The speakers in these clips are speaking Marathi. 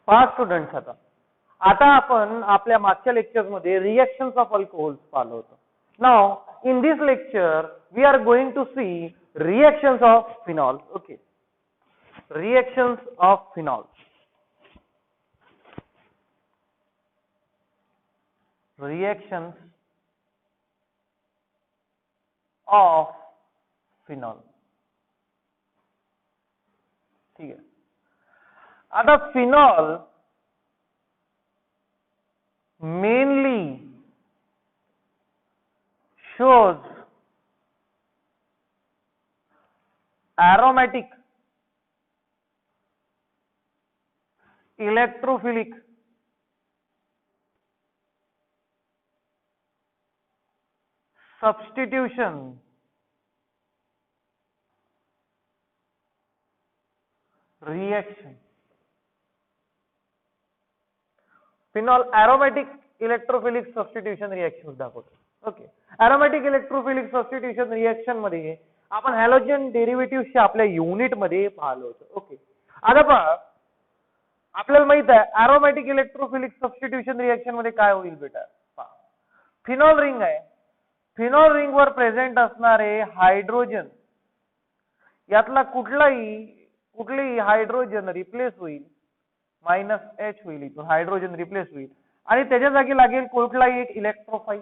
पहा स्टुडंट्स, आता आपण आपल्या मागच्या लेक्चर्स मध्ये रिएक्शन्स ऑफ अल्कोहोल्स पाहिलं होतं. Now in this lecture we are going to see reactions of phenol. Okay, reactions of phenol. Reactions of phenol. ठीक आहे. आता phenol mainly shows aromatic, electrophilic, substitution, reaction. Phenol aromatic electrophilic substitution reaction दाखवतो. Okay, aromatic electrophilic substitution reaction मध्ये आपण हॅलोजन डेरिव्हेटिव्हच्या आपल्या युनिट मध्ये पाहिलं होतं. ओके, आता पहा आपल्याला माहित आहे aromatic electrophilic substitution reaction मध्ये काय होईल बेटा. पहा, फिनॉल रिंग आहे, फिनॉल रिंग वर प्रेझेंट असणारे हायड्रोजन यातला कुठलीही हायड्रोजन रिप्लेस होईल, -H होईल, इथून हायड्रोजन रिप्लेस होईल आणि त्याच्या जागी लागेल कुठलाही एक इलेक्ट्रोफाइल.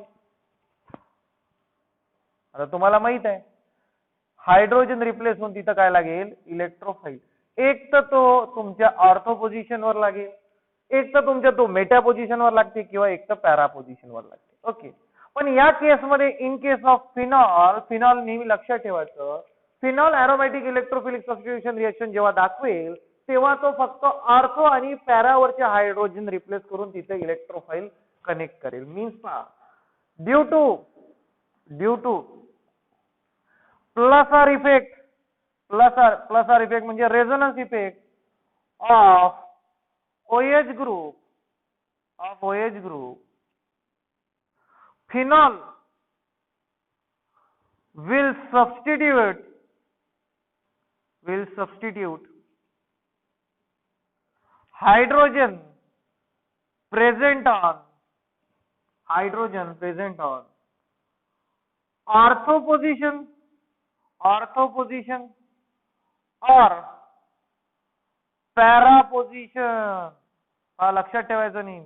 आता तुम्हाला माहित आहे हायड्रोजन रिप्लेस होऊन तिथं काय लागेल, इलेक्ट्रोफाइल. एक तर तो तुमच्या ऑर्थो पोझिशन वर लागेल, एक तर तुमच्या तो मेटा पोझिशन वर लागते किंवा एक तर पॅरा पोझिशन वर लागते. ओके, पण या केस मध्ये इन केस ऑफ फिनॉल नेहमी लक्षात ठेवायचं, फिनॉल एरोमॅटिक इलेक्ट्रोफिलिक सबस्टिट्यूशन रिएक्शन जेव्हा दाखवेल तेव्हा तो फक्त ऑर्थो आणि पॅरावरचे हायड्रोजन रिप्लेस करून तिथे इलेक्ट्रोफाइल कनेक्ट करेल. मीन्स पहा, due to plus R effect म्हणजे resonance effect of OH group, phenol will substitute hydrogen present on ortho position or para position. लक्षात ठेवायचं नाही,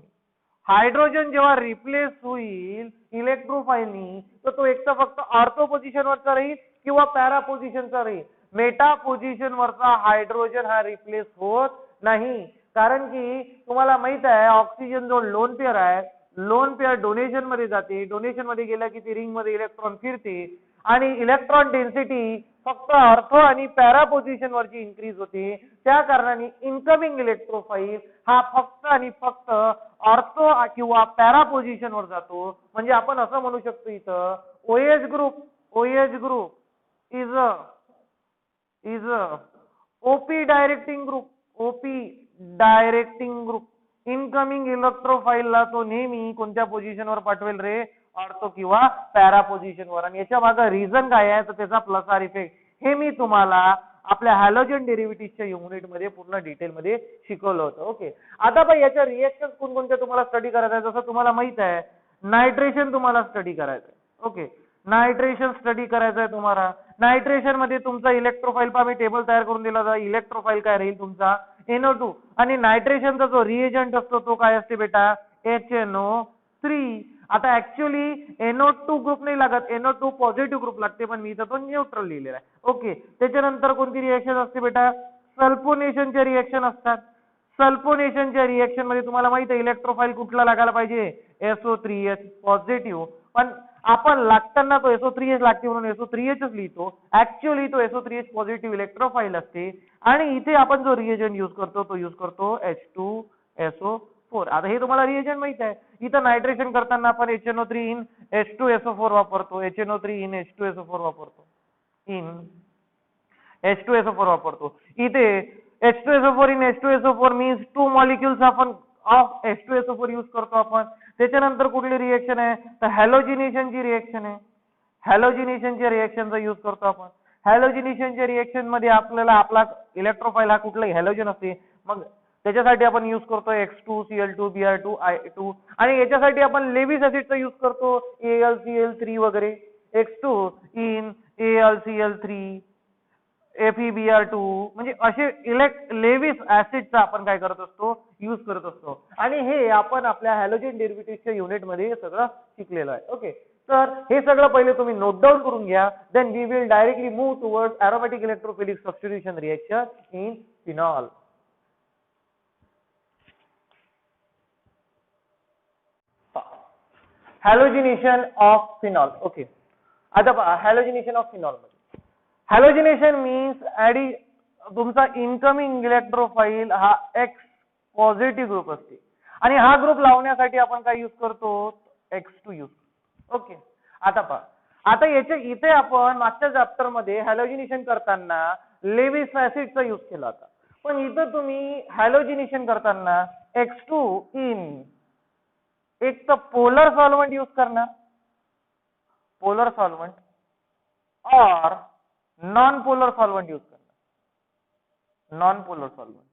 हायड्रोजन जेव्हा रिप्लेस होईल इलेक्ट्रोफाइलनी तर तो एक तर फक्त ऑर्थो पोझिशन वरचा राहील किंवा पॅरा पोझिशनचा राहील. मेटा पोझिशन वरचा हायड्रोजन हा रिप्लेस होत नाही, कारण की तुम्हाला माहित आहे ऑक्सिजन जो लोन पेअर आहे, लोन पेअर डोनेशन मध्ये जाते, डोनेशन मध्ये गेला की ती रिंग मध्ये इलेक्ट्रॉन फिरते आणि इलेक्ट्रॉन डेन्सिटी फक्त ऑर्थो आणि पॅरा पोझिशन वरची इन्क्रीज होते. त्या कारणाने इनकमिंग इलेक्ट्रोफाइल हा फक्त आणि फक्त ऑर्थो किंवा पॅरा पोझिशन वर जातो. म्हणजे आपण असं म्हणू शकतो इथं OH group is a OP directing group. Incoming इलेक्ट्रोफाइलला तो नेहमी कोणत्या पोझिशन वर पाठवेल रे, ऑर्थो किंवा पॅरा पोझिशन वर. आणि याच्या मागे रिझन काय आहे तर त्याचा प्लस आर इफेक्ट. हे मी तुम्हाला आपल्या हॅलोजन डेरिव्हेटिव्हच्या युनिट मध्ये पूर्ण डिटेल मध्ये शिकवलं होतं. ओके, आता पण याच्या रिएक्शन कोणकोणत्या तुम्हाला स्टडी करायचं आहे. जसं तुम्हाला माहित आहे नायट्रेशन तुम्हाला स्टडी करायचं आहे. ओके, नायट्रेशन स्टडी करायचं आहे तुम्हाला. नायट्रेशन मध्ये तुमचा इलेक्ट्रोफाइल पहा मी टेबल तयार करून दिला होता. इलेक्ट्रोफाइल काय राहील तुमचा NO2 आणि नायट्रेशनचा जो रिएजंट असतो तो काय असते बेटा, HNO3. आता ऍक्च्युअली NO2 ग्रुप नाही लागत, NO2 पॉझिटिव्ह ग्रुप लागते, पण मी इथं तो न्यूट्रल लिहिलेला आहे. ओके, त्याच्यानंतर कोणती रिएक्शन असते बेटा, सल्फोनेशनचे रिएक्शन असतात. सल्फोनेशनच्या रिएक्शन मध्ये तुम्हाला माहिती आहे इलेक्ट्रोफाइल कुठला लागायला पाहिजे, SO3H पॉझिटिव्ह. पण आपण लागताना तो SO3H लागते म्हणून SO3H लिहितो, ऍक्च्युअली तो SO3H पॉझिटिव्ह इलेक्ट्रोफाइल असते. आणि इथे आपण जो रिएजंट यूज करतो तो यूज करतो H2SO4. आता हे तुम्हाला रिएजंट माहित आहे. इथं नायट्रेशन करताना आपण HNO3 in H2SO4 वापरतो, HNO3 in H2SO4 वापरतो. इथे H2SO4 in H2SO4 means 2 molecules आपण ऑफ H2SO4 यूज करतो आपण. त्याच्यानंतर कुठली रिएक्शन आहे तर हॅलोजिनेशनची रिएक्शन आहे. हॅलोजिनेशनच्या रिएक्शनचा यूज करतो आपण. हॅलोजिनेशनच्या रिएक्शन मध्ये आपल्याला आपला इलेक्ट्रोफाइल हा कुठलाही हॅलोजन असते, मग त्याच्यासाठी आपण यूज करतो X2Cl2 Br2I2 आणि याच्यासाठी आपण लेविस ऍसिडचा यूज करतो AlCl3 वगैरे X2 in AlCl3 FeBr2 म्हणजे असे लेविस ऍसिडचा आपण काय करत असतो यूज करत असतो आणि हे आपण आपल्या हॅलोजन डेरिव्हेटिव्हच्या युनिटमध्ये सगळं शिकलेलं आहे. ओके, तर हे सगळं पहिले तुम्ही नोट डाऊन करून घ्या. Then we will directly move towards aromatic electrophilic substitution reaction in phenol. Halogenation of phenol. Okay, आता पहा हॅलोजिनेशन ऑफ फिनॉल मध्ये हॅलोजिनेशन मीन्स ऍडी तुमचा इनकमिंग इलेक्ट्रोफाईल हा X पॉझिटिव्ह ग्रुप असते आणि हा ग्रुप लावण्यासाठी आपण काय यूज करतो X2 यूज. ओके, आता पहा आता याच्या इथे आपण मागच्या चॅप्टर मध्ये हॅलोजिनेशन करताना लेविस ऍसिडचा यूज केला होता पण इथं तुम्ही हॅलोजिनेशन करताना X2 इन एक तर पोलर सॉल्व्हेंट यूज करना पोलर सॉल्व्हेंट और नॉन पोलर सॉल्व्हेंट यूज करना नॉन पोलर सॉल्व्हेंट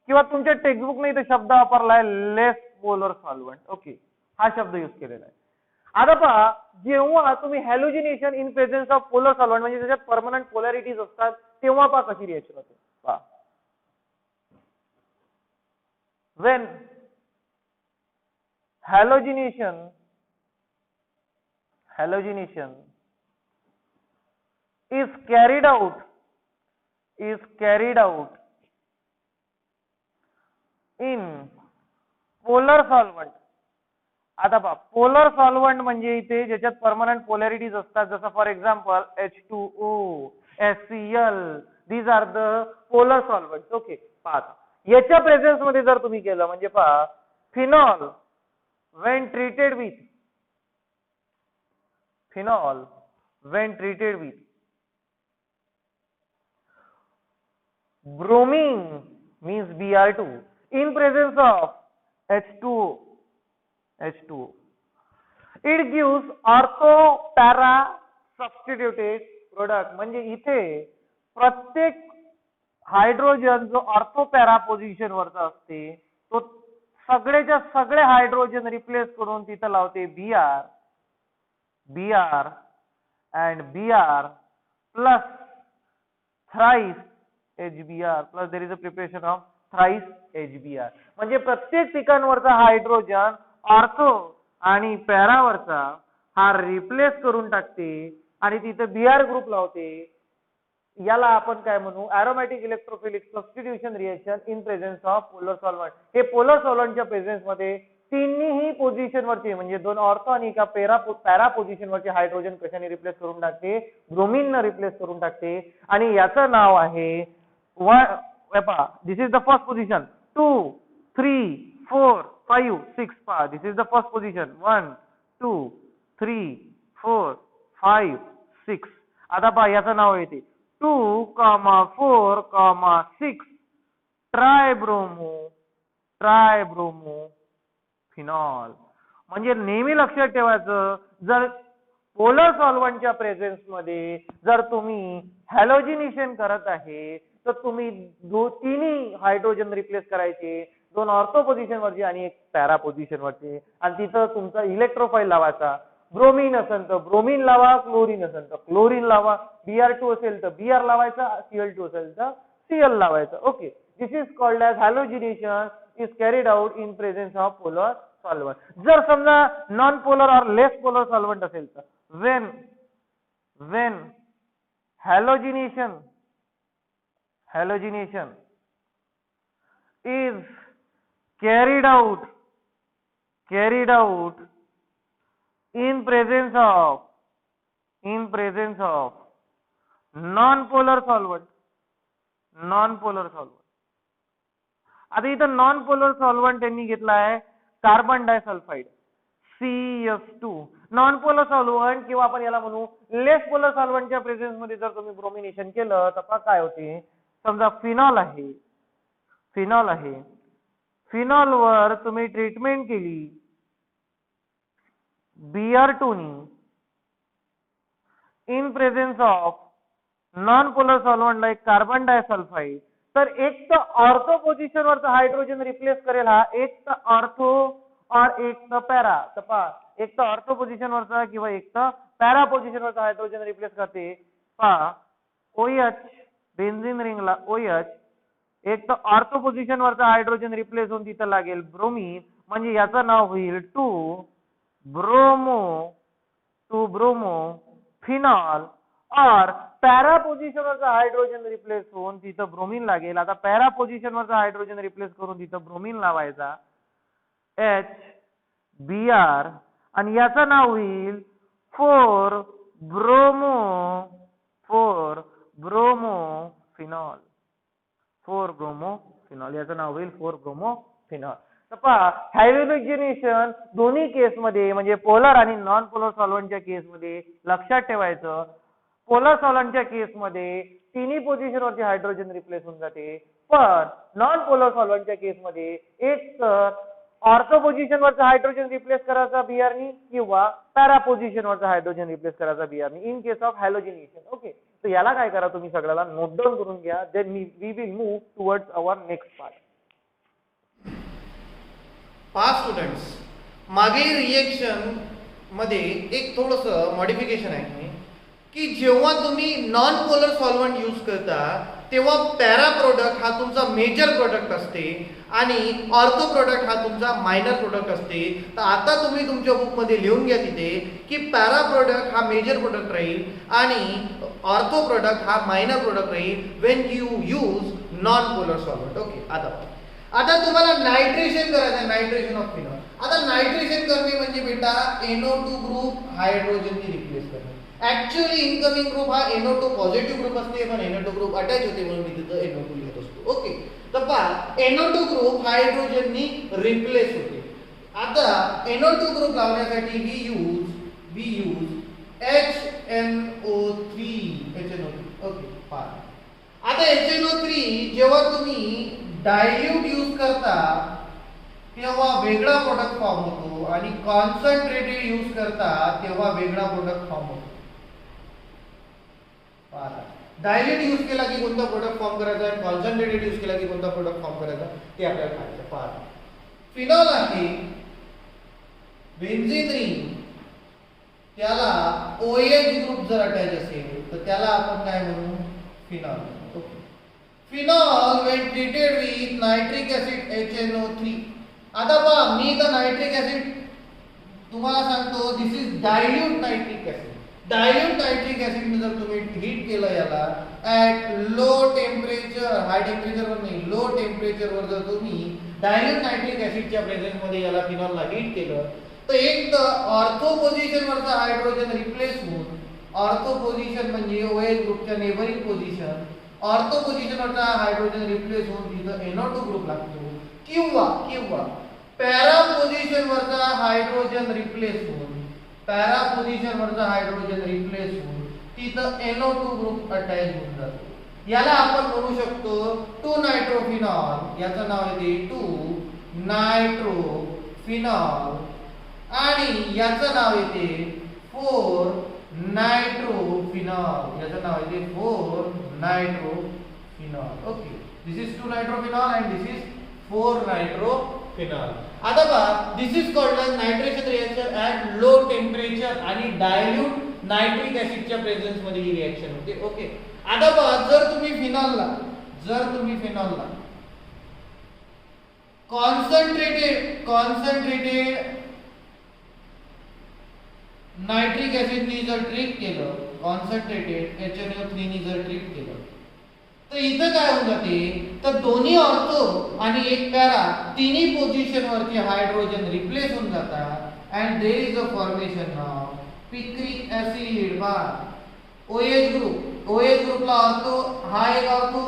किंवा तुमच्या टेक्स्टबुक ने इथे शब्द वापरलाय लेस पोलर सॉल्व्हेंट. ओके, हा शब्द यूज केलेला आहे. आता पहा जेव्हा तुम्ही halogenation in presence of polar solvent म्हणजे त्याच्यात परमनंट पोलॅरिटीज असतात तेव्हा पहा कशी रिएक्शन होते. पहा when halogenation is carried out in polar solvent. आता पहा पोलर सॉल्व्हेंट म्हणजे इथे ज्याच्यात परमनंट पोलॅरिटीज असतात जसं for example H2O HCl these are the polar solvents. Okay, पहा याच्या प्रेझेन्स मध्ये जर तुम्ही केलं म्हणजे पहा phenol when treated with bromine means Br2 in presence of H2O it gives ortho para substituted product. म्हणजे इथे प्रत्येक हायड्रोजन जो ऑर्थो पॅरा पोझिशन वरचा असते तो सगळेच्या सगळे हायड्रोजन रिप्लेस करून तिथं लावते Br and Br plus thrice HBr plus there is a preparation of thrice HBr. म्हणजे प्रत्येक ठिकाणवरचा हायड्रोजन ऑर्थो आणि पॅरावरचा हा रिप्लेस करून टाकते आणि तिथे Br ग्रुप लावते. याला आपण काय म्हणू aromatic electrophilic substitution reaction in presence of polar solvent. हे पोलर सॉल्व्हेंटच्या प्रेझेन्स मध्ये तिन्ही पोझिशन वरचे म्हणजे दोन ऑर्थो आणि एका पॅरा पोझिशन वरचे हायड्रोजन कशाने रिप्लेस करून टाकते ब्रोमीन ने रिप्लेस करून टाकते आणि याचं नाव आहे दिस इज द फर्स्ट पोझिशन 2 3 4 5 6 पहा this is the first position 1 2 3 4 5 6. आता पहा याचं नाव येते 2, 4, 6 ट्रायब्रोमो फिनॉल. म्हणजे नेहमी लक्षात ठेवायचं जर पोलर सॉल्व्हेंटच्या प्रेझेन्स मध्ये जर तुम्ही हॅलोजिनेशन करत आहे तर तुम्ही तिन्ही हायड्रोजन रिप्लेस करायचे दोन ऑर्थो पोझिशन वरचे आणि एक पॅरा पोझिशन वरचे आणि तिथं तुमचा इलेक्ट्रोफाईल लावायचा. ब्रोमीन असेल तर ब्रोमीन लावा क्लोरीन असेल तर क्लोरीन लावा Br2 असेल तर Br लावायचा Cl2 असेल तर Cl लावायचा. Okay, this is called as halogenation is carried out in presence of polar solvent. जर समजा नॉन पोलर और लेस पोलर सॉल्व्हेंट असेल तर when halogenation is carried out in presence of non-polar solvent. आता इथं नॉन पोलर सॉल्व्हेंट त्यांनी घेतला आहे carbon disulphide CF2. Non polar solvent किंवा आपण याला म्हणू लेस पोलर सॉल्व्हेंटच्या प्रेझेन्स मध्ये जर तुम्ही ब्रोमिनेशन केलं तर काय होते समजा फिनॉल आहे फिनॉल वर तुम्ही ट्रीटमेंट केली Br2 in presence of non polar solvent like carbon disulphide तर एक तर ऑर्थो पोझिशन वरचा हायड्रोजन रिप्लेस करेल हा, एक तर ऑर्थो और एक तर पॅरा. तर पहा, एक तर ऑर्थो पोझिशन वरचा किंवा एक तर पॅरा पोझिशन वरचा हायड्रोजन रिप्लेस करते. पहा, OH बेन्झीन रिंगला OH, एक तर ऑर्थो पोझिशन वरचा हायड्रोजन रिप्लेस होऊन तिथं लागेल ब्रोमीन, म्हणजे याचं नाव होईल ब्रोमो टू ब्रोमो फिनॉल. और पॅरा पोझिशन वरचा हायड्रोजन रिप्लेस होऊन तिथं ब्रोमीन लागेल. आता पॅरा पोझिशन वरचा हायड्रोजन रिप्लेस करून तिथं ब्रोमीन लावायचा HBr, आणि याचं नाव होईल 4-ब्रोमो फिनॉल. याचं नाव होईल 4-ब्रोमो फिनॉल. तर पहा, हायड्रोजनेशन दोन्ही केसमध्ये म्हणजे पोलर आणि नॉन पोलर सॉल्व्हंटच्या केसमध्ये लक्षात ठेवायचं. पोलर सॉल्व्हंटच्या केसमध्ये तिन्ही पोझिशनवरचे हायड्रोजन रिप्लेस होऊन जाते, पण नॉन पोलर सॉल्व्हंटच्या केसमध्ये एक तर ऑर्थो पोझिशनवरचा हायड्रोजन रिप्लेस करायचा बिआरनी किंवा पॅरा पोझिशनवरचा हायड्रोजन रिप्लेस करायचा बिआरनी इन केस ऑफ हॅलोजिनेशन. ओके, तर याला काय करा तुम्ही सगळ्याला नोट डाऊन करून घ्या. Then we will move towards our next part. Students, मागील रिएक्शन मध्ये एक थोडंसं मॉडिफिकेशन आहे की जेव्हा तुम्ही नॉन पोलर सॉल्व्हंट यूज करता तेव्हा पॅरा प्रोडक्ट हा तुमचा मेजर प्रोडक्ट असते आणि ऑर्थो प्रोडक्ट हा तुमचा मायनर प्रोडक्ट असते. तर आता तुम्ही तुमच्या बुकमध्ये लिहून घ्या तिथे की पॅरा प्रोडक्ट हा मेजर प्रोडक्ट राहील आणि ऑर्थो प्रोडक्ट हा मायनर प्रोडक्ट राहील when you use non polar solvent. Okay, आता तुम्हाला नायट्रेशन करायचं आहे, नायट्रेशन ऑफ फिनॉल. आता नायट्रेशन करणे म्हणजे बेटा NO2 ग्रुप हायड्रोजननी रिप्लेस करणे. ऍक्च्युअली इनकमिंग ग्रुप हा NO2 पॉझिटिव्ह ग्रुप असते, पण NO2 ग्रुप अटॅच होते म्हणून मी तिथं NO2 लिहित असतो. ओके, तर पहा NO2 ग्रुप हायड्रोजननी रिप्लेस होते. आता NO2 ग्रुप लावण्यासाठी वी यूज HNO3. ओके, पहा आता HNO3 जेव्हा तुम्ही डायल्यूट यूज करता तेव्हा वेगळा प्रोडक्ट फॉर्म होतो आणि कॉन्सन्ट्रेटेड यूज करता तेव्हा वेगळा प्रोडक्ट फॉर्म होतो. डायल्यूट यूज केला की कोणता प्रोडक्ट फॉर्म करायचा आणि कॉन्सन्ट्रेटेड यूज केला की कोणता प्रोडक्ट फॉर्म करायचा ते आपल्याला पाहायचं. पहा, फिनॉल आहे बेन्झीन रिंग, त्याला OH ग्रुप जर अटॅच असेल तर त्याला आपण काय म्हणू, phenol. Phenol when treated with nitric acid HNO3. आता पहा, मी तर नायट्रिक ऍसिड तुम्हाला सांगतो, this is dilute nitric acid. Dilute nitric acid जर तुम्ही हीट केलं याला ऍट लो टेम्परेचर, हाय टेम्परेचरवर नाही, लो टेम्परेचरवर जर तुम्ही डायल्यूट नायट्रिक ऍसिडच्या प्रेझेन्स मध्ये याला फिनॉलला हीट केलं तर एक तर ऑर्थो पोझिशनवरचा हायड्रोजन रिप्लेस होऊन, ऑर्थो पोझिशन म्हणजे OH ग्रुपच्या नेबरिंग पोझिशन, ऑर्थो पोझिशनवरचा हायड्रोजन रिप्लेस होऊन तिथं NO2 ग्रुप लागतो, किंवा पॅरा पोझिशनवरचा हायड्रोजन रिप्लेस होऊन, पॅरा पोझिशनवरचा हायड्रोजन रिप्लेस होऊन तिथं NO2 ग्रुप अटॅच होऊन जातो. याला आपण म्हणू शकतो 2-नायट्रोफिनॉल. याचं नाव येते 2-नायट्रोफिनॉल आणि याचं नाव येते 4-नायट्रोफिनॉल. याचं नाव येते four nitrophenol. Okay, this is two nitrophenol and this is four nitrophenol. आता पहा, this is called as nitration reaction at low temperature आणि डायल्यूट नायट्रिक ऍसिडच्या प्रेझेन्स मध्ये ही रिएक्शन होते. ओके, आता पहा, जर तुम्ही फिनॉलला कॉन्सन्ट्रेटेड नायट्रिक ऍसिडनी जर ट्रीट केलं, कॉन्सन्ट्रेटेड HNO3 नी जर ट्रीट केलं तर इथं काय होऊन जाते, तर दोन्ही ऑर्थो आणि एक पॅरा तिन्ही पोझिशनवरचे हायड्रोजन रिप्लेस होऊन जातात and there is a formation of picric acid by OH ग्रुपला ऑर्थो, हा एक ऑर्थो,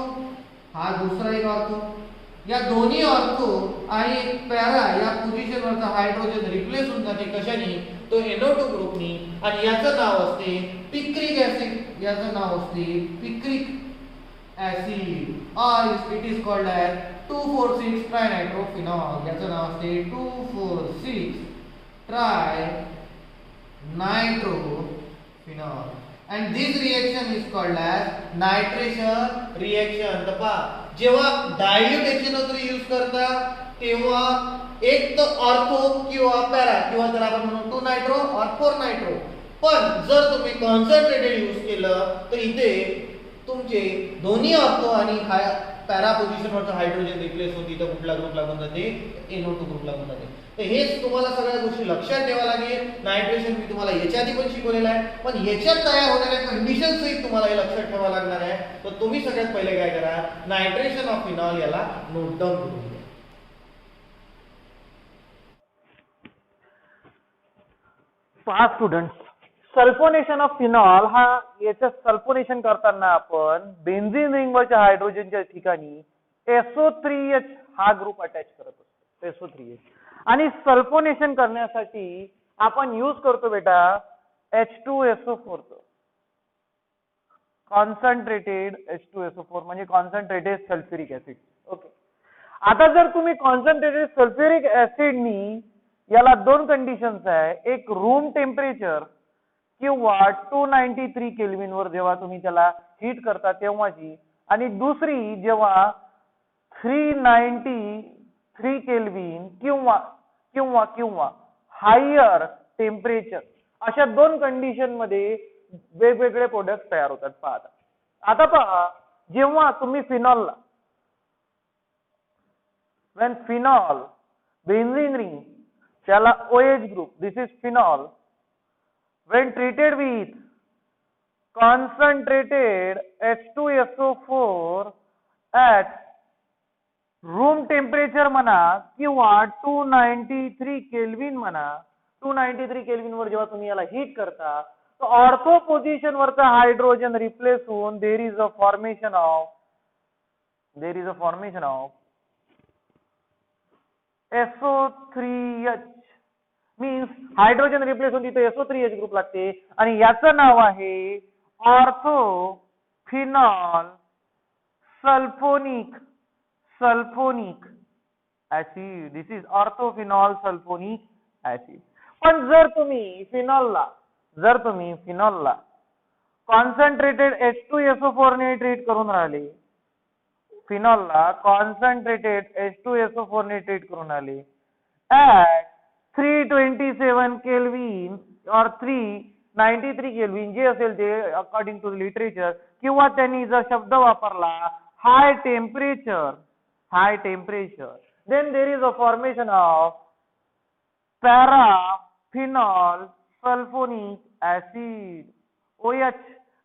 हा दुसरा एक ऑर्थो, या दोन्ही ऑर्थो आणि एक पॅरा या पोझिशनवरचा हायड्रोजन रिप्लेस होऊन जाते. कशाने, तो NO2 ग्रुपनी, आणि याचं नाव असते पिक्रिक ऍसिड. याचं नाव असते picric acid or it is called as 2,4,6 ट्रायनायट्रोफिनॉल. याचं नाव असते 2,4,6 ट्रायनायट्रोफिनॉल and this reaction is called as nitration reaction. तर पहा, जेव्हा डायल्यूट HNO3 यूज करता तेव्हा एक तर ऑर्थो किंवा पॅरा किंवा जर आपण म्हणू 2 नायट्रो और 4 नायट्रो. पण जर तुम्ही कॉन्सन्ट्रेटेड यूज केलं तर इथे तुमचे दोन्ही ऑर्थो आणि पॅरा पोझिशनवरचा हायड्रोजन रिप्लेस होती, तर कुठला ग्रुप लागून जाते, NO2 ग्रुप लागून जाते. तर हेच तुम्हाला सगळ्या गोष्टी लक्षात ठेवा लागेल. नायट्रेशन मी तुम्हाला याच्या आधी पण शिकवलेलं आहे, पण ह्याच्यात तयार होणाऱ्या कंडिशन सहित तुम्हाला हे लक्षात ठेवावं लागणार आहे. तर तुम्ही सगळ्यात पहिले काय करा, नायट्रेशन ऑफ फिनॉल याला नोट डाऊन करून घ्या. पहा स्टुडंट, सल्फोनेशन ऑफ फिनॉल हा याचं सल्फोनेशन करताना आपण बेन्झीन रिंगवरच्या हायड्रोजनच्या ठिकाणी SO3H हा ग्रुप अटॅच करत असतो, SO3H. आणि सल्फोनेशन करण्यासाठी आपण यूज करतो बेटा H2SO4 कॉन्सन्ट्रेटेड H2SO4 म्हणजे कॉन्सन्ट्रेटेड सल्फ्युरिक ऍसिड. ओके, आता जर तुम्ही कॉन्सन्ट्रेटेड सल्फ्युरिक ऍसिडनी याला दोन कंडिशन्स आहे, एक रूम टेम्परेचर किंवा 293 केल्विन वर जेव्हा तुम्ही त्याला हीट करता तेव्हाची, आणि दुसरी जेव्हा 393 केल्विन किंवा किंवा किंवा हायर टेम्परेचर, अशा दोन कंडिशन मध्ये वेगवेगळे प्रोडक्ट तयार होतात. पहा आता पहा, जेव्हा तुम्ही फिनॉलला when phenol benzene ring त्याला OH group, this is phenol, when treated with concentrated H2SO4 at room temperature म्हणा किंवा 293 केल्विन म्हणा, 293 केल्विन वर जेव्हा तुम्ही याला हीट करता तर ऑर्थो पोझिशन वरचा हायड्रोजन रिप्लेस होऊन there is a formation of SO3H means hydrogen replace होऊन तिथे SO3H ग्रुप लागते आणि याचं नाव आहे ortho phenol sulphonic acid. This is ऑर्थोफिनॉल sulphonic acid. पण जर तुम्ही फिनॉलला कॉन्सन्ट्रेटेड H2SO4 ने ट्रीट करून राहिले, फिनॉलला कॉन्सन्ट्रेटेड H2SO4 ने ट्रीट करून आले at 327 केल्विन और 393 केल्विन जे असेल ते अकॉर्डिंग टू लिटरेचर, किंवा त्यांनी जर शब्द वापरला high temperature, then there is a formation of paraphenol sulphonic acid OH,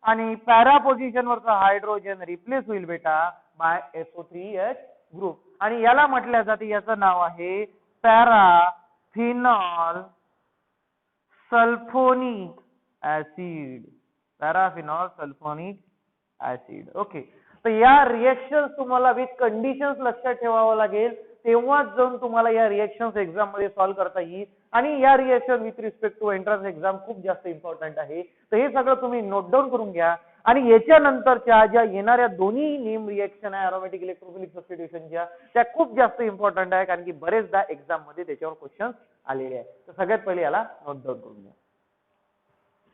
आणि पॅरा पोझिशन वरचा हायड्रोजन रिप्लेस होईल बेटा बाय SO3H ग्रुप, आणि याला म्हटल्या जाते, याचं नाव आहे पॅराफिनॉल सल्फोनिक ऍसिड. ओके, तर या रिएक्शन्स तुम्हाला विथ कंडिशन्स लक्षात ठेवावं लागेल, तेव्हाच जाऊन तुम्हाला या रिएक्शन्स एक्झाम मध्ये सॉल्व्ह करता येईल. आणि या reaction with respect to entrance exam खूप जास्त इम्पॉर्टंट आहे. तर हे सगळं तुम्ही नोट डाऊन करून घ्या. आणि याच्या नंतरच्या ज्या येणाऱ्या दोन्ही नेम रिएक्शन आहे अरोमॅटिक इलेक्ट्रोफिलिक सबस्टिट्यूशनच्या, त्या खूप जास्त इम्पॉर्टंट आहे, कारण की बरेचदा एक्झाम मध्ये त्याच्यावर क्वेश्चन आलेले आहेत. तर सगळ्यात पहिले याला नोट डाऊन करून घ्या.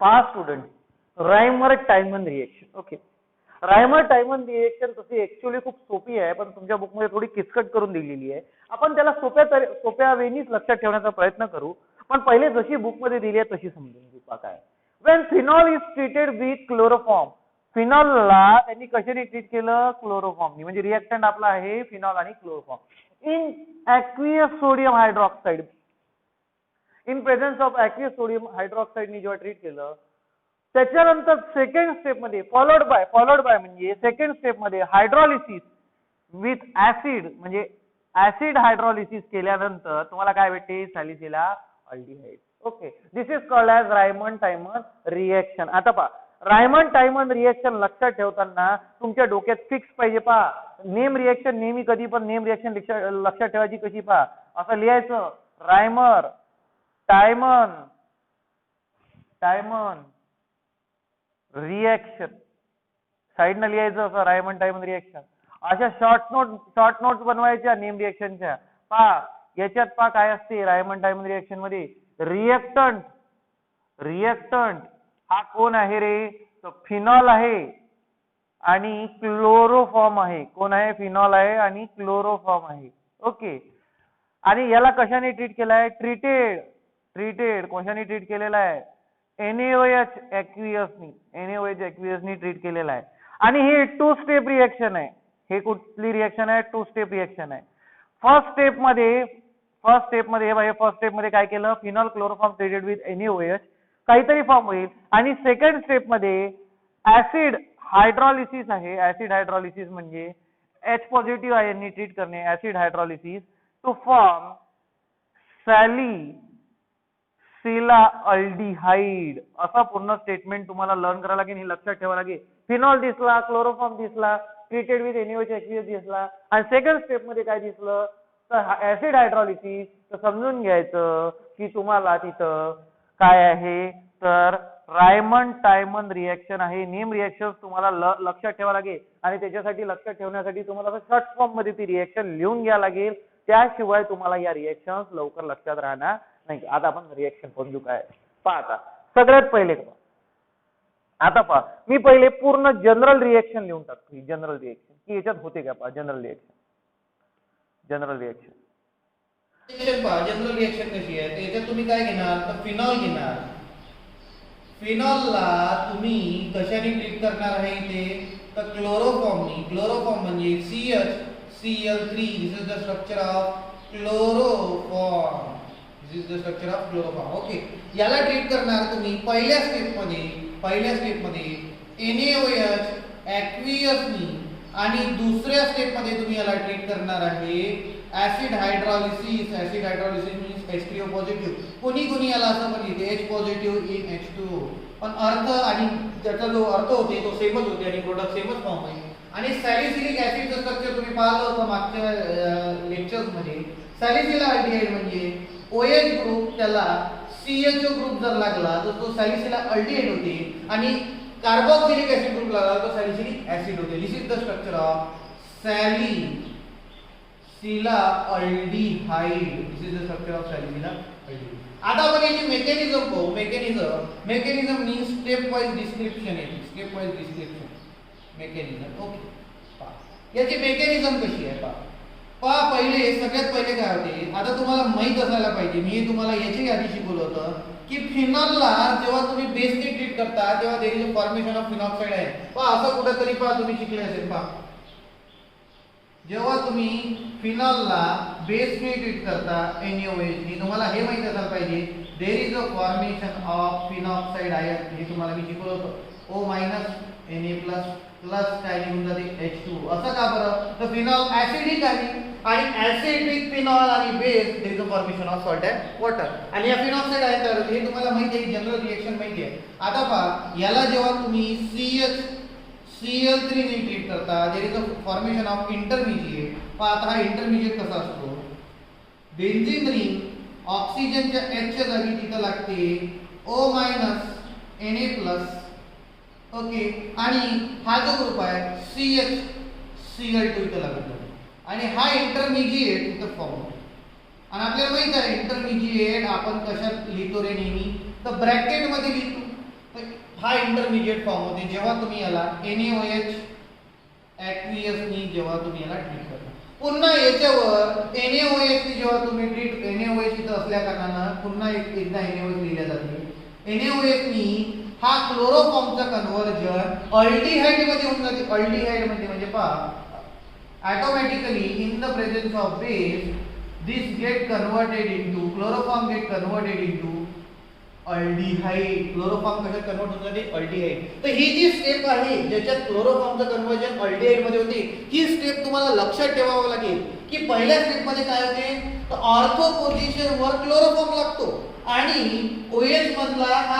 पहा student, Reimer Tiemann reaction. Okay, Reimer Tiemann reaction तशी ऍक्च्युअली खूप सोपी आहे, पण तुमच्या बुक मध्ये थोडी किचकट करून दिलेली आहे. आपण त्याला सोप्या वेळीच लक्षात ठेवण्याचा प्रयत्न करू, पण पहिले जशी बुक मध्ये दिली आहे तशी समजून घेऊ. काय when phenol is treated with chloroform, फिनॉलला त्यांनी कशाने ट्रीट केलं, क्लोरोफॉर्मनी, म्हणजे रिएक्टंट आपला आहे फिनॉल आणि chloroform. In aqueous sodium hydroxide, in presence of aqueous sodium hydroxide नी जेव्हा ट्रीट केलं, त्याच्यानंतर सेकंड स्टेप मध्ये फॉलोड बाय म्हणजे सेकंड स्टेप मध्ये हायड्रॉलिसिस विथ ऍसिड, म्हणजे ऍसिड हायड्रॉलिसिस केल्यानंतर तुम्हाला काय भेटते, salicylaldehyde. Okay, this is called as Reimer Tiemann reaction. आता पहा, रायमन टायमन रिएक्शन लक्षात ठेवताना तुमच्या डोक्यात फिक्स पाहिजे. पहा, नेम रिएक्शन नेहमी कधी पण नेम रिएक्शन लक्षात ठेवायची कशी, पहा असं लिहायचं, रायमर टायमन रिएक्शन, साइडनं लिहायचं असं रायमन टायमन रिएक्शन. अशा शॉर्ट नोट्स बनवायच्या नेम रिएक्शनच्या. पहा याच्यात पहा काय असते रायमन टायमन रिएक्शन मध्ये, रिएक्टंट हा कोण आहे रे, तो फिनॉल आहे. आणि क्लोरोफॉर्म आहे. कोण आहे? फिनॉल आहे आणि क्लोरोफॉर्म आहे. ओके. आणि याला कशाने ट्रीट केलाय? ट्रीटेड कशाने ट्रीट केलेला आहे? NaOH ॲक्वियसनी. NaOH ॲक्वियसनी ट्रीट केलेला आहे. आणि हे 2 स्टेप रिएक्शन आहे. हे कुठली रिएक्शन आहे? 2 स्टेप रिएक्शन आहे. फर्स्ट स्टेप मध्ये हे बघा, फर्स्ट स्टेप मध्ये काय केलं? Phenol chloroform treated with NaOH काहीतरी फॉर्म होईल. आणि सेकंड स्टेप मध्ये ऍसिड हायड्रॉलिसिस आहे. ऍसिड हायड्रॉलिसिस म्हणजे H पॉझिटिव्ह आयननी ट्रीट करणे. Acid hydrolysis to form salicylaldehyde. असा पूर्ण स्टेटमेंट तुम्हाला लर्न करायला लागेल. हे लक्षात ठेवावं लागेल. फिनॉल दिसला, क्लोरोफॉर्म दिसला, ट्रीटेड विथ NaOH ॲक्वियस दिसला, आणि सेकंड स्टेप मध्ये काय दिसलं? तर ऍसिड हायड्रॉलिसिस. तर समजून घ्यायचं की तुम्हाला तिथं काय आहे? तर रायमंड टायमन रिएक्शन आहे. नेम रिएक्शन तुम्हाला लक्षात ठेवावं लागेल. आणि त्याच्यासाठी लक्षात ठेवण्यासाठी तुम्हाला शॉर्ट फॉर्म मध्ये ती रिएक्शन लिहून घ्यावं लागेल. त्याशिवाय तुम्हाला या रिएक्शन लवकर लक्षात राहणार नाही. आता आपण रिएक्शन समजू काय. पहा आता सगळ्यात पहिले आता पहा, मी पहिले पूर्ण जनरल रिएक्शन लिहून टाकतो. जनरल रिएक्शन की याच्यात होते का? पहा जनरल रिएक्शन. जनरल रिएक्शन कशी आहे? त्याच्यात तुम्ही काय घेणार? तर फिनॉल घेणार. फिनॉलला तुम्ही कशाने ट्रीट करणार आहे ते? तर क्लोरोफॉर्मनी. क्लोरोफॉर्म म्हणजे CHCl3. This is the structure of chloroform. Okay. याला ट्रीट करणार तुम्ही पहिल्या स्टेपमध्ये NaOH ॲक्वियसनी, आणि दुसऱ्या स्टेपमध्ये तुम्ही याला ट्रीट करणार आहे acid hydrolysis. Acid hydrolysis means H3O positive. कोणी याला असं पण लिहिते H पॉझिटिव्ह इन H2O. पण अर्थ आणि त्याचा जो अर्थ होते तो सेमच होते आणि प्रोडक्ट सेमच फॉर्म होईल. आणि सॅलिसिलिक ऍसिडचं स्ट्रक्चर तुम्ही पाहिलं होतं मागच्या लेक्चर्स मध्ये. सॅलिसिलाल्डिहाइड म्हणजे OH ग्रुप, त्याला CHO ग्रुप जर लागला तर तो सॅलिसिलाल्डिहाइड होते, आणि कार्बोक्सिलिक ऍसिड ग्रुप लागला तर सॅलिसिलिक ऍसिड होते. This is the structure of salicylaldehyde. This is the structure of salicylaldehyde. आता आपण याची मेकॅनिझम पाहू. Mechanism means step wise description आहे. मेकॅनिझम. ओके. याची मेकॅनिझम कशी आहे पहा. सगळ्यात पहिले काय होते? आता तुम्हाला माहित असायला पाहिजे, मी तुम्हाला याची आधी शिकवलं होतं की फिनॉलला जेव्हा तुम्ही बेसने ट्रीट करता तेव्हा there is formation of phenoxide आहे. असं कुठेतरी तुम्ही शिकले असेल. जेव्हा तुम्ही फिनॉलला बेसने ट्रीट करता NaOH नी, तुम्हाला हे माहित असायला पाहिजे there is a formation of phenoxide ion. हे तुम्हाला मी शिकवलं होतं. O- Na++ काय निघून जाते H2. असं का बरं? तर फिनॉल ऍसिडिक आहे, आणि ऍसिडिक फिनॉल आणि base there is a formation of salt and water. आणि या फिनॉक्साइड आहे तर हे तुम्हाला माहिती आहे, जनरल रिएक्शन माहिती आहे. आता पहा, याला जेव्हा तुम्ही CHCl3 ने ट्रीट करता there is a formation of intermediate. पहा आता हा इंटरमिजिएट कसा असतो? बेन्झीन रिंग ऑक्सिजनच्या H च्या जागी तिथं लागते O- Na+. ओके. आणि हा जो ग्रुप आहे CHCl2 इथं लागतो, आणि हा इंटरमिजिएट इथं फॉर्म होतो. आणि आपल्याला माहित आहे इंटरमिजिएट आपण कशात लिहितो रे नेहमी? तर ब्रॅकेट मध्ये लिहितो. हा इंटरमिजिएट फॉर्म होते जेव्हा तुम्ही याला NaOH ॲक्वियसनी जेव्हा तुम्ही याला ट्रीट करता. पुन्हा याच्यावर NaOH नी जेव्हा तुम्ही NaOH इथं असल्या कारणानं पुन्हा एकदा NaOH लिहिल्या जाते. NaOH नी हा क्लोरोफॉर्मचा कन्व्हर्जन अल्डिहाइड मध्ये होऊन जाते. अल्डिहाइड म्हणजे पहा, automatically in the presence of base this get converted into chloroform aldehyde. Chloroform कशात कन्वर्ट होऊन जाते? अल्डिहाइड. तर ही जी स्टेप आहे ज्याच्यात क्लोरोफॉर्मचं कन्वर्जन अल्डिहाइड मध्ये होते, ही स्टेप तुम्हाला लक्षात ठेवावं लागेल की पहिल्या स्टेप मध्ये काय होते? तर ऑर्थो पोझिशन वर क्लोरोफॉर्म लागतो, आणि OH मधला हा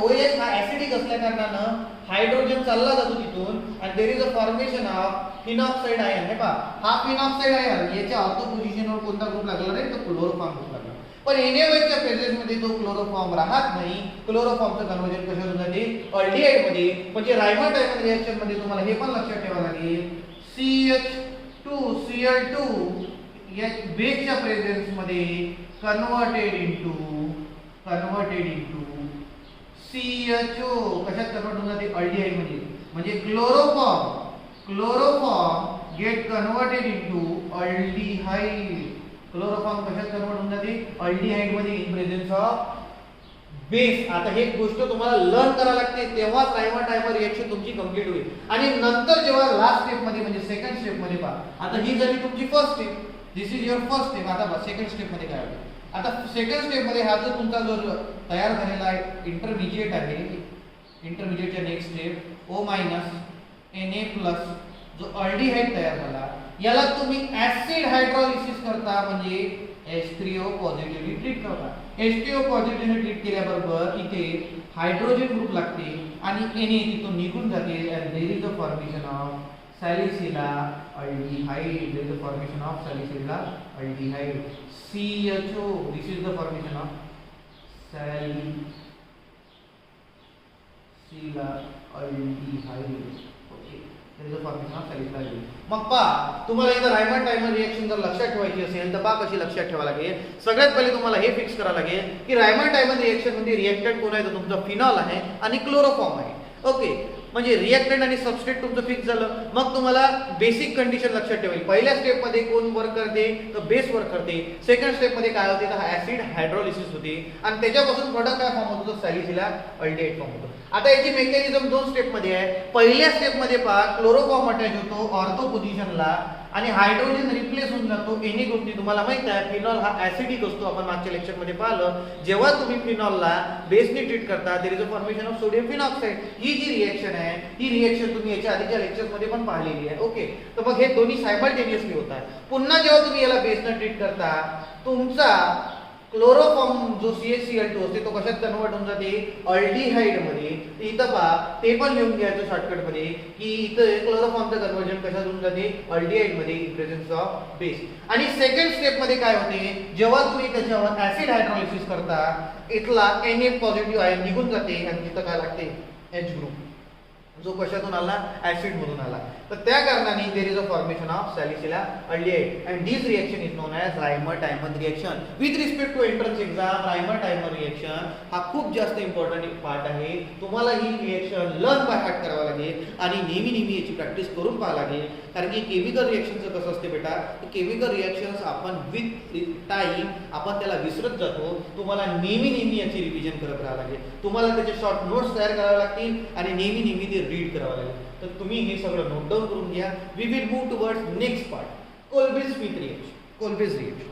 OH हा ऍसिडिक असल्या कारणानं हायड्रोजन चालला जातो तिथून, आणि there is a formation of phenoxide ion. हे पहा, हा फिनॉक्साइड आयन याच्या ऑर्थो पोझिशनवर कोणता ग्रुप लागला रे? तो क्लोरोफॉर्म ग्रुप लागला. पण NaOH च्या प्रेझेन्स मध्ये तो क्लोरोफॉर्म राहत नाही. क्लोरोफॉर्मचं कन्वर्जन कशात होतं ते? अल्डिहाइड मध्ये. म्हणजे रायमंड टायमन रिएक्शन मध्ये तुम्हाला हे पण लक्षात ठेवावं लागेल CH2Cl2 या बेसच्या प्रेझेन्स मध्ये कन्वर्टेड इनटू CHO. कशात कन्वर्ट होऊन जाते? अल्डिहाइड मध्ये. म्हणजे chloroform get converted into aldehyde. Chloroform कशात कन्वर्ट होऊन जाते? अल्डिहाइड मध्ये इन प्रेझेन्स ऑफ बेस. आता हे गोष्ट तुम्हाला लर्न करायला लागते, तेव्हाच रायमर टायमर रिएक्शन तुमची कंप्लीट होईल. आणि नंतर जेव्हा लास्ट स्टेप मध्ये म्हणजे सेकंड स्टेप मध्ये पहा, आता ही झाली तुमची first step, this is your first step. आता सेकंड स्टेप मध्ये काय होतं? आता सेकंड स्टेप मध्ये हा जो तुमचा जो तयार झालेला इंटरमिजिएट आहे, इंटरमिजिएटच्या next step O minus Na plus जो अल्डिहाइड तयार झाला, याला तुम्ही ऍसिड हायड्रोलिसिस करता, म्हणजे H3O पॉझिटिव्हली ट्रीट करता. H3O पॉझिटिव्हली ट्रीट केल्याबरोबर इथे हायड्रोजन ग्रुप लागते आणि Na तिथून निघून जाते and there is the formation of salicylate. There is the formation of salicylate. CHO, this is the formation of salicylate. Okay, there is the formation of salicylate. मग पहा, तुम्हाला इथं रायमर टायमर रिएक्शन जर लक्षात ठेवायची असेल तर पहा कशी लक्षात ठेवावी लागेल. सगळ्यात पहिले तुम्हाला हे फिक्स करावं लागेल की रायमर टायमर रिएक्शन मध्ये रिएक्टंट कोण आहे? तर तुमचा फिनॉल आहे आणि क्लोरोफॉर्म आहे. ओके, म्हणजे रिएक्टंट आणि सबस्ट्रेट तुमचं फिक्स झालं. मग तुम्हाला बेसिक कंडिशन लक्षात ठेवावी. पहिल्या स्टेप मध्ये कोण वर्क करते? तर बेस वर्क करते. सेकंड स्टेप मध्ये काय होते? तर ऍसिड हायड्रोलिसिस होते आणि त्याच्यापासून प्रोडक्ट काय फॉर्म होतो? सॅलिसिलाइट अल्डिहाइड फॉर्म होतो. आता याची मेकॅनिझम दोन स्टेप मध्ये आहे. पहिल्या स्टेप मध्ये पहा, क्लोरोफॉर्म अटॅच होतो ऑर्थो पोझिशनला आणि हायड्रोजन रिप्लेस होऊन जातो एनी ग्रुपनी. तुम्हाला माहित आहे फिनॉल हा ऍसिडिक असतो, आपण मागच्या लेक्चर मध्ये पाहिलं. जेव्हा तुम्ही फिनॉलला बेसने ट्रीट करता, there is a formation of sodium phenoxide. ही जी रिएक्शन आहे, ही रिएक्शन तुम्ही याच्या आधीच्या लेक्चर्स मध्ये पण पाहिलेली आहे. ओके, तर मग हे दोन्ही सायमल्टेनियसली होतात. पुन्हा जेव्हा तुम्ही याला बेसने ट्रीट करता, तुमचा क्लोरोफॉर्म जो CH2 असते तो कशात कन्वर्ट होऊन जाते? अल्डिहाइड मध्ये. इथं पहा, ते पण लिहून घ्यायचं शॉर्टकट मध्ये की इथं क्लोरोफॉर्मचं कन्वर्जन कशात होऊन जाते? अल्डिहाइड मध्ये इन प्रेझेन्स ऑफ बेस. आणि सेकंड स्टेप मध्ये काय होते? जेव्हा तुम्ही त्याच्यावर ऍसिड हायड्रोलिसिस करता, इथला Na पॉझिटिव्ह आयन निघून जाते आणि तिथं काय लागते? H ग्रुप, जो कशातून आला? ऍसिड मधून आला. तर त्या कारणाने there is a formation of salicylate aldehyde and this reaction is known as Reimer Tiemann reaction. With respect to entrance exam, Reimer Tiemann reaction हा खूप जास्त इम्पॉर्टंट पार्ट आहे. तुम्हाला ही रिएक्शन लर्न बाय हार्ट करावं लागेल आणि नेहमी नेहमी याची प्रॅक्टिस करून पाहावं लागेल. कारण की केमिकल रिएक्शनचं कसं असते बेटा, केमिकल रिएक्शन्स आपण विथ टाइम आपण त्याला विसरत जातो. तुम्हाला नेहमी नेहमी याची रिव्हिजन करत राहावं लागेल. तुम्हाला त्याचे शॉर्ट नोट्स तयार करावे लागतील आणि नेहमी नेहमी ते रीड करावं लागेल. तर तुम्ही हे सगळं नोट डाऊन करून घ्या. We will move towards next part, Kolbe Schmitt reaction. Kolbe's reaction.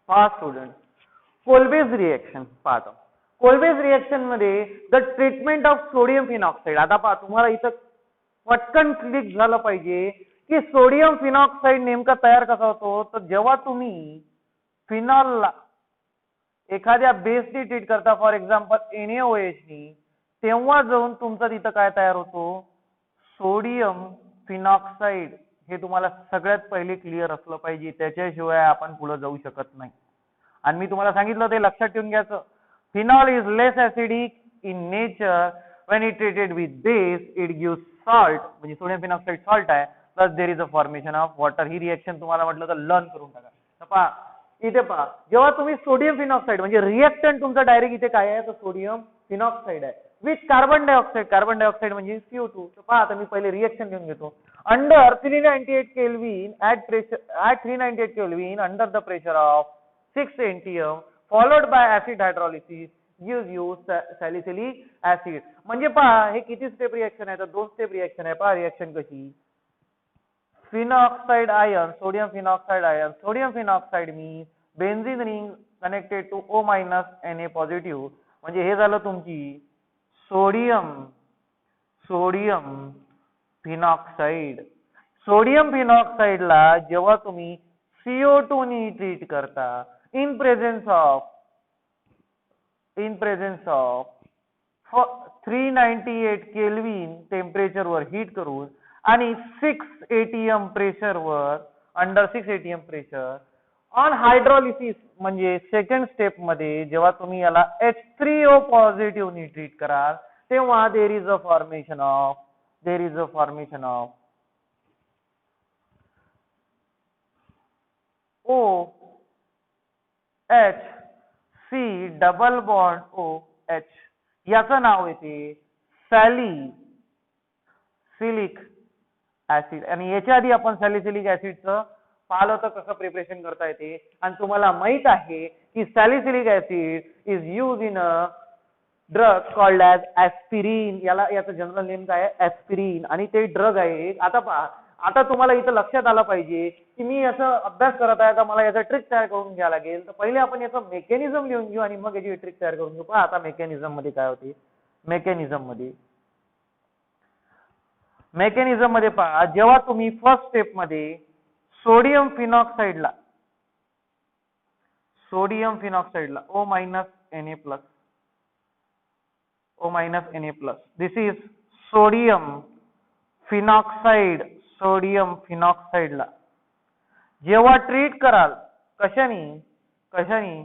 हा स्टुडंट, कोल्बेज रिएक्शन पाहतो. कोल्बेज रिएक्शन मध्ये the treatment of sodium phenoxide. आता पहा, तुम्हाला इथं पटकन क्लिक झालं पाहिजे की सोडियम फिनॉक्साइड नेमका तयार कसा होतो. तर जेव्हा तुम्ही फिनॉलला एखाद्या बेसनी ट्रीट करता, फॉर एक्झाम्पल NaOH नी, तेव्हा जाऊन तुमचा तिथं काय तयार होतो? Sodium phenoxide. हे तुम्हाला सगळ्यात पहिले क्लिअर असलं पाहिजे, त्याच्याशिवाय आपण पुढे जाऊ शकत नाही. आणि मी तुम्हाला सांगितलं ते लक्षात ठेवून घ्यायचं. Phenol is less acidic in nature. When it treated with base it gives salt, म्हणजे सोडियम फिनॉक्साइड सॉल्ट आहे, plus there is a formation of water. He reaction तुम्हाला म्हटलं तर लर्न करून टाका. तर पहा इथे पहा, जेव्हा तुम्ही सोडियम फिनॉक्साइड म्हणजे रिएक्टंट तुमचा डायरेक्ट इथे काय आहे? तर सोडियम फिनॉक्साइड आहे with carbon dioxide. Carbon dioxide म्हणजे CO2. तर पहा, आता मी पहिले रिएक्शन लिहून घेतो. Under 398 kelvin at 398 kelvin under the pressure of 6 atm followed by acid hydrolysis gives you salicylic acid. म्हणजे पहा, हे किती स्टेप रिएक्शन आहे? तर दोन स्टेप रिएक्शन आहे. पहा रिएक्शन कशी. Phenoxide ion, sodium phenoxide ion. Sodium phenoxide means benzene ring connected to O minus Na positive. म्हणजे हे झालं तुमची सोडियम फिनॉक्साइड. सोडियम फिनॉक्साइडला जेव्हा तुम्ही CO2 नी ट्रीट करता in presence of 398 kelvin temperature वर हीट करून आणि 6 atm प्रेशर वर, under 6 atm pressure on hydrolysis, म्हणजे सेकंड स्टेप मध्ये जेव्हा तुम्ही याला H3O पॉझिटिव्ह नी ट्रीट कराल, तेव्हा देर is a formation of OH, C double bond OH. याचं नाव येते सॅलिसिलिक ऍसिड आणि याच्या आधी आपण सॅलिसिलिक ऍसिडचं पाहिलं होतं कसं प्रिपरेशन करता येते आणि तुम्हाला माहित आहे की salicylic acid is use in a drug called as aspirin. याचं जनरल नेम काय आहे? ऍस्पिरिन. आणि ते ड्रग आहे. आता पहा, आता तुम्हाला इथं लक्षात आलं पाहिजे की मी याचा अभ्यास करत आहे तर मला याचा ट्रिक तयार करून घ्यावं लागेल. तर पहिले आपण याचं मेकॅनिझम लिहून घेऊ आणि मग याची ट्रिक तयार करून घेऊ. पहा आता मेकॅनिझम मध्ये काय होते. मेकॅनिझम मध्ये पहा, जेव्हा तुम्ही फर्स्ट स्टेप मध्ये सोडियम फिनॉक्साइडला O Na+, this is sodium फिनॉक्साइडला जेव्हा ट्रीट कराल कशानी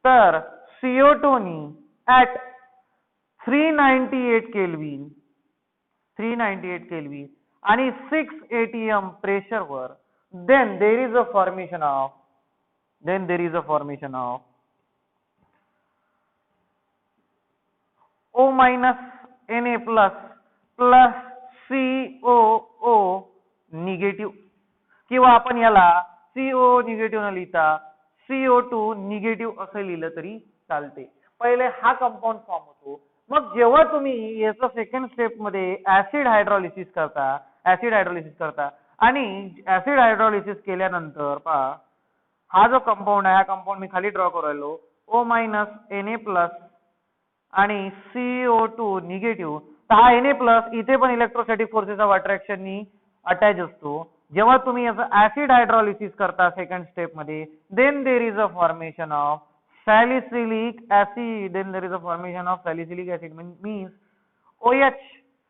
तर CO2 नी ऍट 398 केल्विन आणि 6 atm प्रेशर वर then there is a formation of O Na+ plus COO negative किंवा आपण याला COO निगेटिव्ह न लिहिता CO2 निगेटिव्ह असं लिहिलं तरी चालते. पहिले हा कंपाऊंड फॉर्म होतो. मग जेव्हा तुम्ही याचं सेकंड स्टेप मध्ये ऍसिड हायड्रॉलिसिस करता आणि ऍसिड हायड्रॉलिसिस केल्यानंतर पहा हा जो कंपाऊंड आहे, हा कंपाऊंड मी खाली ड्रॉ करू राहिलो. O Na+ आणि CO2 निगेटिव्ह. तर हा Na+ इथे पण इलेक्ट्रोस्टॅटिक फोर्सेस ऑफ अट्रॅक्शननी अटॅच असतो. जेव्हा तुम्ही याचं ऍसिड हायड्रॉलिसिस करता सेकंड स्टेप मध्ये then there is a formation of salicylic acid means OH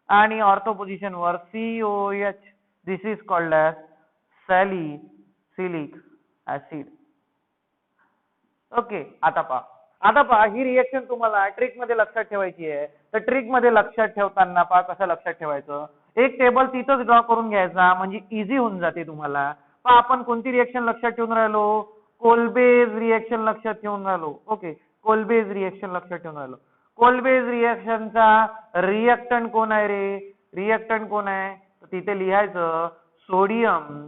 आणि ऑर्थो पोझिशन वर COH. This is called as salicylic acid. Okay. आता पहा ही रिएक्शन तुम्हाला ट्रिक मध्ये लक्षात ठेवायची आहे. तर ट्रिक मध्ये लक्षात ठेवताना पहा कसं लक्षात ठेवायचं. एक टेबल तिथंच ड्रॉ करून घ्यायचा म्हणजे इझी होऊन जाते तुम्हाला. पहा आपण कोणती रिएक्शन लक्षात ठेवून राहिलो? कोलबेज रिएक्शन लक्षात ठेवून राहिलो. ओके, कोलबेज रिएक्शन लक्षात ठेवून राहिलो. कोलबेज रिएक्शनचा रिएक्टंट कोण आहे रे? तर तिथे लिहायचं सोडियम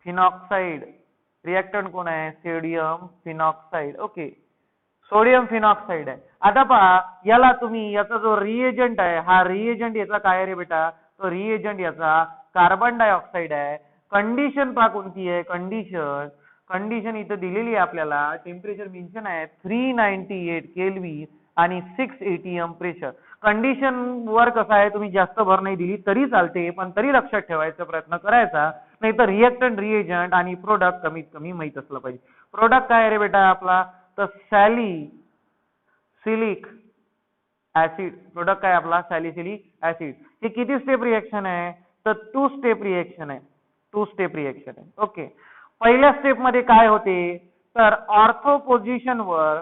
फिनॉक्साइड. रिएक्टंट कोण आहे? Sodium phenoxide. Okay, sodium phenoxide आहे. आता पहा याला तुम्ही याचा जो रिएजंट आहे, हा रिएजंट याचा काय आहे रे बेटा? तो रिएजंट याचा कार्बन डायऑक्साइड आहे. कंडिशन पहा कोणती आहे? कंडिशन इथं दिलेली आहे आपल्याला. टेम्परेचर मेन्शन आहे 398 केल्विन आणि 6 atm प्रेशर. कंडिशन वर कसं आहे, तुम्ही जास्त भर नाही दिली तरी चालते, पण तरी लक्षात ठेवायचा प्रयत्न करायचा. नाही तर रिएक्टंट, रिएजंट आणि प्रोडक्ट कमीत कमी माहित असलं पाहिजे. प्रोडक्ट काय आहे रे बेटा आपला? तर सॅलिसिलिक ऍसिड. प्रोडक्ट काय आपला? Salicylic acid. हे किती स्टेप रिएक्शन आहे? तर 2 स्टेप रिएक्शन आहे. ओके, पहिल्या स्टेप मध्ये काय होते तर ऑर्थो पोझिशन वर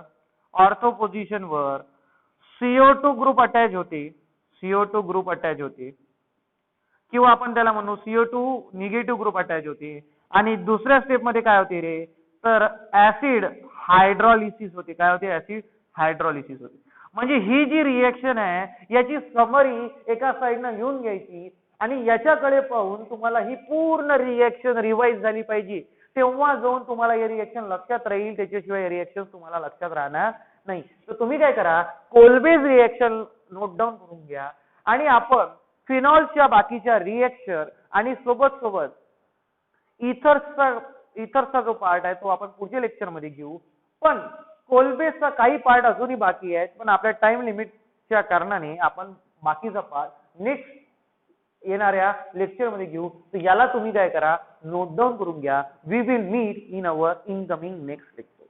CO2 ग्रुप अटॅच होते किंवा आपण त्याला म्हणू CO2 निगेटिव्ह ग्रुप अटॅच होते. आणि दुसऱ्या स्टेप मध्ये काय होते रे? तर ऍसिड हायड्रॉलिसिस होते. काय होते? ऍसिड हायड्रॉलिसिस होते. म्हणजे ही जी रिएक्शन आहे याची समरी एका साइडनं घेऊन घ्यायची आणि याच्याकडे पाहून तुम्हाला ही पूर्ण रिएक्शन रिवाइज झाली पाहिजे. तेव्हा जाऊन तुम्हाला हे रिएक्शन लक्षात राहील. त्याच्याशिवाय रिएक्शन तुम्हाला लक्षात राहणार नाही. तर तुम्ही काय करा, कोलबेज रिएक्शन नोट डाऊन करून घ्या आणि आपण फिनॉलच्या बाकीच्या रिएक्शन आणि सोबत इथरचा जो पार्ट आहे तो आपण पुढच्या लेक्चर मध्ये घेऊ. पण कोलबेजचा काही पार्ट अजूनही बाकी आहेत, पण आपल्या टाइम लिमिटच्या कारणाने आपण बाकीचा पार्ट नेक्स्ट येणाऱ्या लेक्चर मध्ये घेऊ. तर याला तुम्ही काय करा, नोट डाऊन करून घ्या. We will meet in our incoming next lecture.